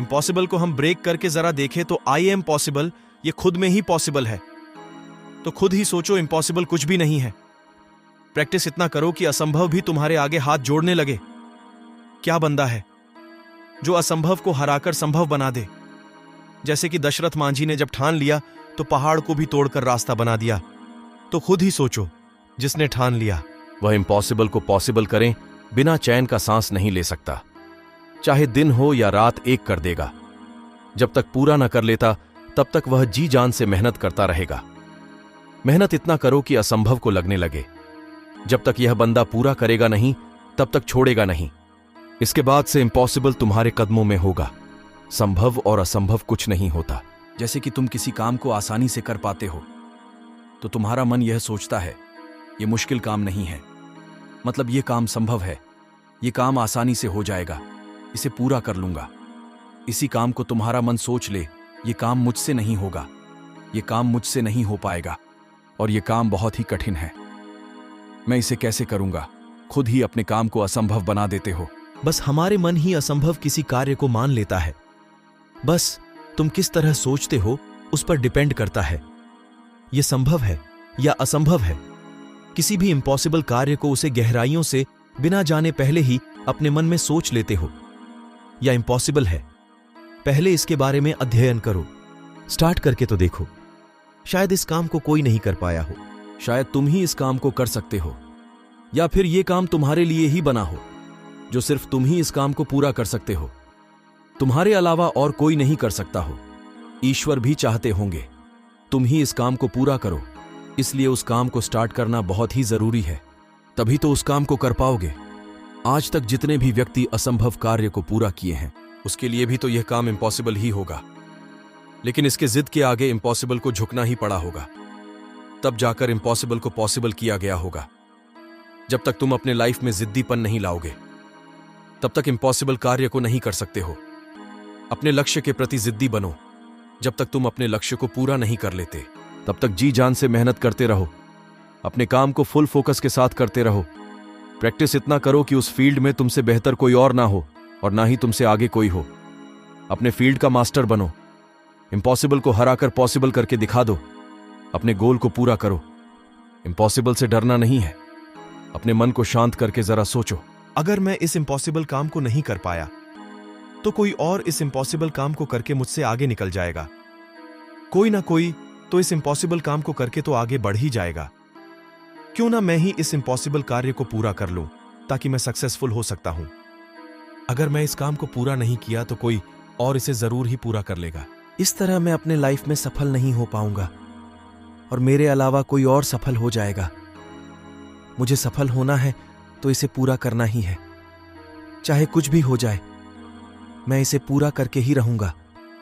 Impossible को हम break करके जरा देखें तो आई एम पॉसिबल ये खुद में ही पॉसिबल है। तो खुद ही सोचो, इम्पॉसिबल कुछ भी नहीं है। प्रैक्टिस इतना करो कि असंभव भी तुम्हारे आगे हाथ जोड़ने लगे। क्या बंदा है जो असंभव को हराकर संभव बना दे? जैसे कि दशरथ मांझी ने जब ठान लिया तो पहाड़ को भी तोड़कर रास्ता बना दिया। तो खुद ही सोचो, जिसने ठान लिया वह इम्पॉसिबल को पॉसिबल करें बिना चैन का सांस नहीं ले सकता। चाहे दिन हो या रात एक कर देगा। जब तक पूरा न कर लेता तब तक वह जी जान से मेहनत करता रहेगा। मेहनत इतना करो कि असंभव को लगने लगे। जब तक यह बंदा पूरा करेगा नहीं तब तक छोड़ेगा नहीं। इसके बाद से इम्पॉसिबल तुम्हारे कदमों में होगा। संभव और असंभव कुछ नहीं होता। जैसे कि तुम किसी काम को आसानी से कर पाते हो तो तुम्हारा मन यह सोचता है यह मुश्किल काम नहीं है, मतलब यह काम संभव है, यह काम आसानी से हो जाएगा, इसे पूरा कर लूंगा। इसी काम को तुम्हारा मन सोच ले यह काम मुझसे नहीं होगा, यह काम मुझसे नहीं हो पाएगा और यह काम बहुत ही कठिन है, मैं इसे कैसे करूंगा। खुद ही अपने काम को असंभव बना देते हो। बस हमारे मन ही असंभव किसी कार्य को मान लेता है। बस तुम किस तरह सोचते हो उस पर डिपेंड करता है यह संभव है या असंभव है। किसी भी इम्पॉसिबल कार्य को उसे गहराइयों से बिना जाने पहले ही अपने मन में सोच लेते हो या इम्पॉसिबल है। पहले इसके बारे में अध्ययन करो, स्टार्ट करके तो देखो। शायद इस काम को कोई नहीं कर पाया हो, शायद तुम ही इस काम को कर सकते हो, या फिर यह काम तुम्हारे लिए ही बना हो जो सिर्फ तुम ही इस काम को पूरा कर सकते हो। तुम्हारे अलावा और कोई नहीं कर सकता हो। ईश्वर भी चाहते होंगे तुम ही इस काम को पूरा करो, इसलिए उस काम को स्टार्ट करना बहुत ही जरूरी है, तभी तो उस काम को कर पाओगे। आज तक जितने भी व्यक्ति असंभव कार्य को पूरा किए हैं उसके लिए भी तो यह काम इम्पॉसिबल ही होगा, लेकिन इसके जिद के आगे इम्पॉसिबल को झुकना ही पड़ा होगा। तब जाकर इम्पॉसिबल को पॉसिबल किया गया होगा। जब तक तुम अपने लाइफ में जिद्दीपन नहीं लाओगे तब तक इम्पॉसिबल कार्य को नहीं कर सकते हो। अपने लक्ष्य के प्रति जिद्दी बनो। जब तक तुम अपने लक्ष्य को पूरा नहीं कर लेते तब तक जी जान से मेहनत करते रहो। अपने काम को फुल फोकस के साथ करते रहो। प्रैक्टिस इतना करो कि उस फील्ड में तुमसे बेहतर कोई और ना हो और ना ही तुमसे आगे कोई हो। अपने फील्ड का मास्टर बनो। इम्पॉसिबल को हराकर पॉसिबल करके दिखा दो। अपने गोल को पूरा करो। इम्पॉसिबल से डरना नहीं है। अपने मन को शांत करके जरा सोचो, अगर मैं इस इम्पॉसिबल काम को नहीं कर पाया तो कोई और इस इम्पॉसिबल काम को करके मुझसे आगे निकल जाएगा। कोई ना कोई तो इस इम्पॉसिबल काम को करके तो आगे बढ़ ही जाएगा। क्यों ना मैं ही इस इम्पॉसिबल कार्य को पूरा कर लूं ताकि मैं सक्सेसफुल हो सकता हूं। अगर मैं इस काम को पूरा नहीं किया तो कोई और इसे जरूर ही पूरा कर लेगा। इस तरह मैं अपने लाइफ में सफल नहीं हो पाऊंगा और मेरे अलावा कोई और सफल हो जाएगा। मुझे सफल होना है तो इसे पूरा करना ही है। चाहे कुछ भी हो जाए मैं इसे पूरा करके ही रहूंगा।